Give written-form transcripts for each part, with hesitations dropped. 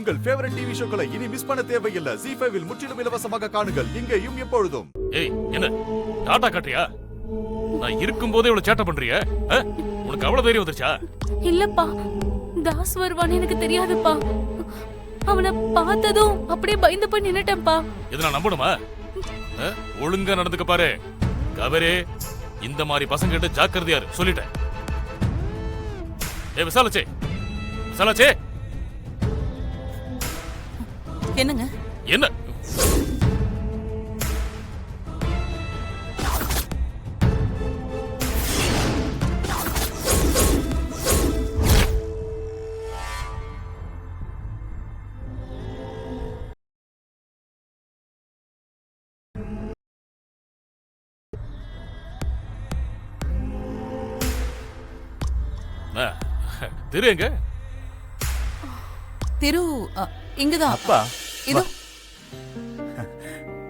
உங்கள் favourite TV ஷோக்களை இனி miss பண்ண தேவையில்லை. ZEE5 இல் முற்றிலும் இலவசமாக காணுங்கள். இங்கேயும் எப்பொழுதும். ஏய் என்ன டாடா காட்டியா? நான் இருக்கும்போதே இவ்வளவு சேட்டை பண்றிய? உனக்கு அவ்வளவு தைரியம் வந்துருச்சா? இல்லப்பா, தாஸ் வருவான்னு எனக்கு தெரியாதுப்பா. அவனை பார்த்ததும் அப்படியே பயந்து போய் நின்னுட்டேன்ப்பா. இத நான் நம்பணுமா? ஒழுங்கா நடந்துக்க பாரு. கவரே, இந்த மாதிரி பசங்க கிட்ட ஜாக்கிரதையா இரு, சொல்லிட்டேன். ஏ விசாலாச்சே, விசாலாச்சே. என்னங்க? என்ன? திரு எங்க? திரு இங்கதான். அப்பா, இதோ.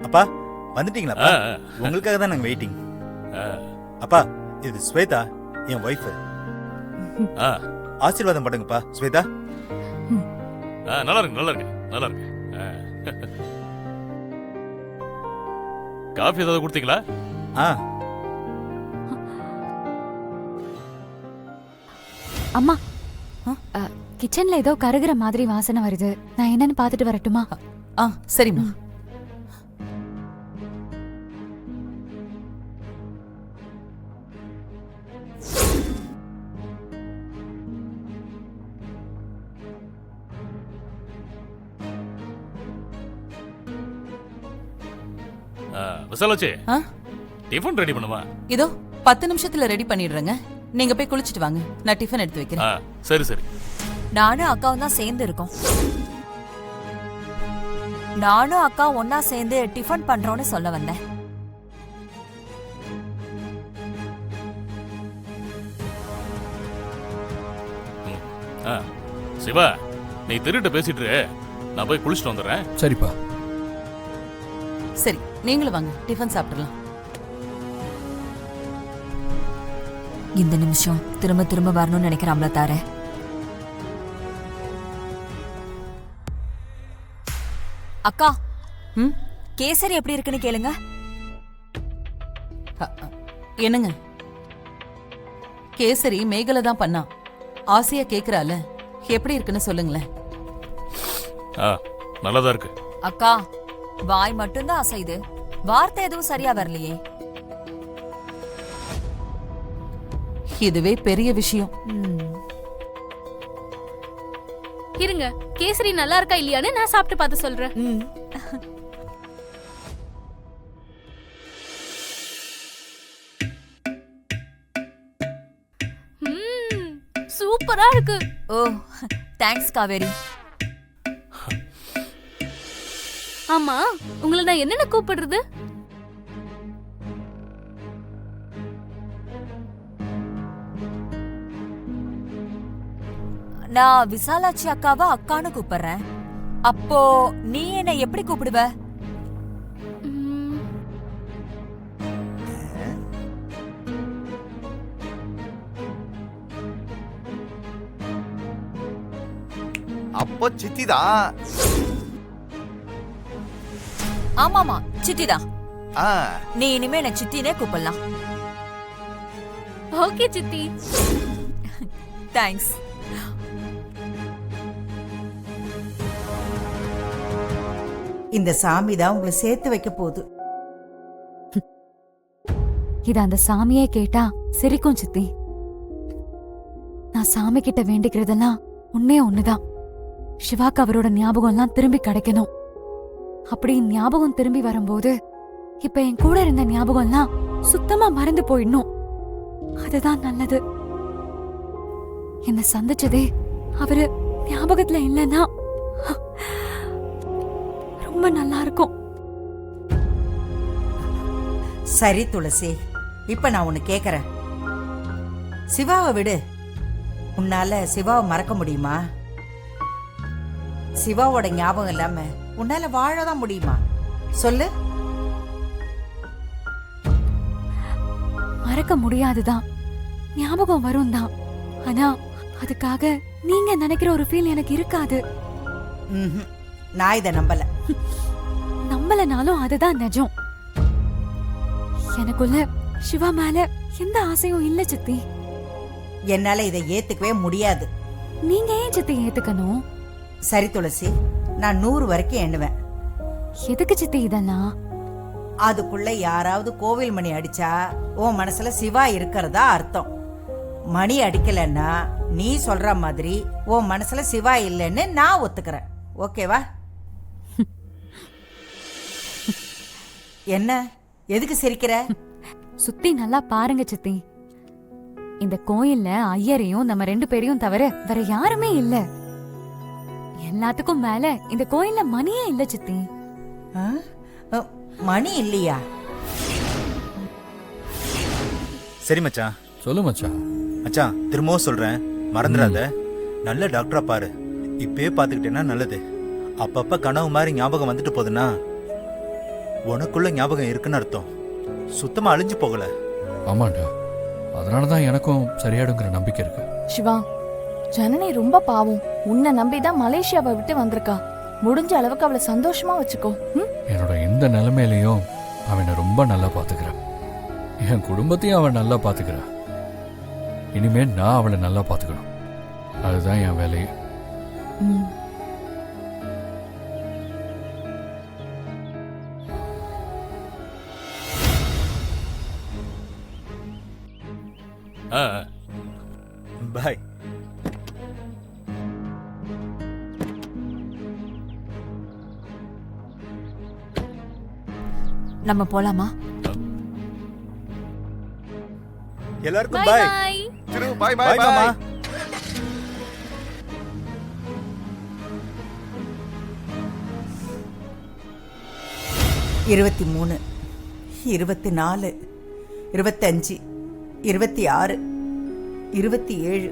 அப்பா வந்துட்டீங்களா? உங்களுக்காக தான் நாங்க வெயிட்டிங். அப்பா, இது ஸ்வேதா, என் வைஃப். ஆசீர்வாதம் பண்ணுங்கப்பா ஸ்வேதா. நல்லா இருக்கு, நல்லா இருக்கு, நல்லா இருக்கு. காஃபி ஏதாவது கொடுத்தீங்களா? அம்மா, கிச்சன்ல ஏதோ கருகிற மாதிரி வாசனை வருது. நான் என்னன்னு பாத்துட்டு வரட்டுமா? சரிம்மா. விசாலாச்சே, டிஃபன் ரெடி பண்ணுமா? இதோ 10 நிமிஷத்துல ரெடி பண்ணிடுறேங்க. நீங்க போய் குளிச்சிட்டு வாங்க, நான் டிஃபன் எடுத்து வைக்கிறேன். சரி சரி. நானும் அக்காவும் தான் சேர்ந்து இருக்கோம். நானும் அக்கா ஒன்னா சேர்ந்து டிஃபன் பண்றோம்னு சொல்ல வந்தேன். சிவா, நீ திருட்ட பேசிட்டு நான் போய் குளிச்சுட்டு வந்துடுறேன். சரிப்பா. சரி, நீங்களும் வாங்க, டிஃபன் சாப்பிடலாம். இந்த நிமிஷம் திரும்ப திரும்ப வரணும்னு நினைக்கிறாம்ல தார. அக்கா, கேசரி எப்படி இருக்குன்னு கேளுங்க. என்னங்க? கேசரி மேகலை தான் பண்ணா. ஆசையா கேக்குறால, எப்படி இருக்குன்னு சொல்லுங்களேன். நல்லதா இருக்கு. அக்கா, வாய் மட்டும்தான் அசைது, வார்த்தை எதுவும் சரியா வரலையே. இதுவே பெரிய விஷயம். இருங்க, கேசரி நல்லா இருக்கா இல்லையான்னு நான் சாப்பிட்டு பார்த்து சொல்றேன். சூப்பரா இருக்கு. ஓ, தேங்க்ஸ் காவேரி. ஆமா, உங்களை நான் என்னென்ன கூப்பிடுறது? நான் விசாலாட்சி அக்காவா அக்கான்னு கூப்பிடுறேன். அப்போ நீ என்ன எப்படி கூப்பிடுவ? அப்போ சித்திதான். ஆமாமா, சித்திதான். ஆ, நீ இனிமே என்ன சித்தினே கூப்பிடலாம். ஓகே சித்தி. தேங்க்ஸ். இந்த சாமி தான் உங்களை சேர்த்து வைக்க போகுது. இது அந்த சாமியே கேட்டா சிரிக்கும் சித்தி. நான் சாமி கிட்ட வேண்டிக்கிறதெல்லாம் ஒன்னே ஒண்ணுதான். சிவாக்கு அவரோட ஞாபகம் எல்லாம் திரும்பி கிடைக்கணும். அப்படி ஞாபகம் திரும்பி வரும்போது இப்ப என் கூட இருந்த ஞாபகம் எல்லாம் சுத்தமா மறந்து போயிடணும். அதுதான் நல்லது. என்ன சந்திச்சதே அவரு ஞாபகத்துல இல்லைன்னா ரொம்ப நல்லா இருக்கும். சரி துளசி, இப்ப நான் உன்னை கேக்குறேன். சிவாவை விடு. உன்னால சிவாவை மறக்க முடியுமா? சிவாவோட ஞாபகம் இல்லாம உன்னால வாழதான் முடியுமா? சொல்லு. மறக்க முடியாதுதான், ஞாபகம் வரும் தான். ஆனா அதுக்காக நீங்க நினைக்கிற ஒரு ஃபீல் எனக்கு இருக்காது. ம்ஹும். நான் இதை நம்பல. நம்பலனாலும் அதுதான் நிஜம். எனக்குள்ள சிவா மேல எந்த ஆசையும் இல்ல சித்தி. என்னால இதை ஏத்துக்கவே முடியாது. நீங்க ஏன் சித்தி ஏத்துக்கணும்? சரி துளசி, நான் 100 வரைக்கும் எண்ணுவேன். எதுக்கு சித்தி இதெல்லாம்? அதுக்குள்ள யாராவது கோவில் மணி அடிச்சா உன் மனசுல சிவா இருக்கிறதா அர்த்தம். மணி அடிக்கலன்னா நீ சொல்ற மாதிரி உன் மனசுல சிவா இல்லைன்னு நான் ஒத்துக்கிறேன். ஓகேவா? என்ன, எதுக்கு சிரிக்கிற? சுத்தி நல்லா பாருங்க சித்தி. இந்த கோயில்ல ஐயரையும் நம்ம 2 பேரையும் தவிர வேற யாருமே இல்ல. எல்லாத்துக்கும் மேல இந்த கோயில்ல மணியே இல்ல சித்தி. ஆ? மணி இல்லையா? சரி மச்சான். சொல்லு மச்சான். மச்சான் திரும்பவும் சொல்றேன், மறந்துடாத. நல்ல டாக்டரா பாரு. இப்பயே பாத்துக்கிட்டேன்னா நல்லது. அப்பப்ப கனவு மாதிரி ஞாபகம் வந்துட்டு போகுதுன்னா உனக்குள்ள ஞாபகம் இருக்குன்னு அர்த்தம். சுத்தமா அழிஞ்சு போகல. ஆமாண்டா, அதனாலதான் எனக்கும் சரியாடுங்கிற நம்பிக்கை இருக்கு. சிவா, ஜனனி ரொம்ப பாவம். உன்னை நம்பிதான் மலேசியாவை விட்டு வந்திருக்கா. முடிஞ்ச அளவுக்கு அவளை சந்தோஷமா வச்சுக்கோ. என்னோட இந்த நிலைமையிலையும் அவனை ரொம்ப நல்லா பாத்துக்கிறான். என் குடும்பத்தையும் அவன் நல்லா பாத்துக்கிறான். இனிமே நான் அவளை நல்லா பாத்துக்கணும். அதுதான் என் வேலையே. பாய். நம்ம போலாமா? எல்லாருக்கும் பை பாய். பை. சிறு பாய் பாய் பாய் மாமா. பாய். 23, 24, 25, 26, 27.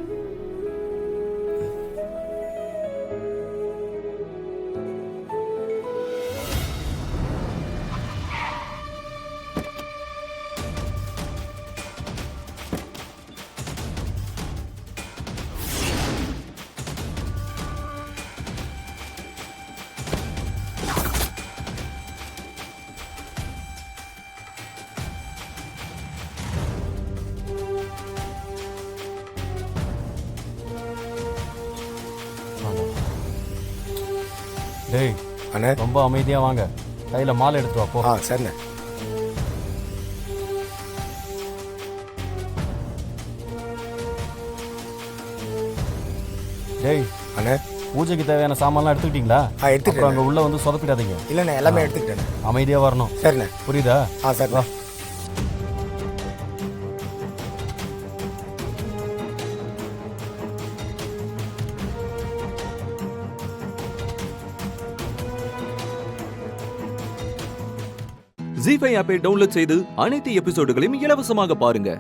டேய் அண்ணே, ரொம்ப அமைதியா வாங்க. கையில மாலை எடுத்து வா போ. சரிண்ணே. டேய் அண்ணே, பூஜைக்கு தேவையான சாமான்லாம் எடுத்துக்கிட்டீங்களா? அப்புறம் எடுத்துக்கிறேன். அங்க உள்ள வந்து சொதப்பிடாதீங்க. இல்லைண்ணே, எல்லாமே எடுத்துக்கிட்டேண்ணே. அமைதியா வரணும். சரிண்ணே. புரியுதா? சரி. வா. ஜீ5 ஆப்பை டவுன்லோட் செய்து அனைத்து எபிசோடுகளையும் இலவசமாக பாருங்க.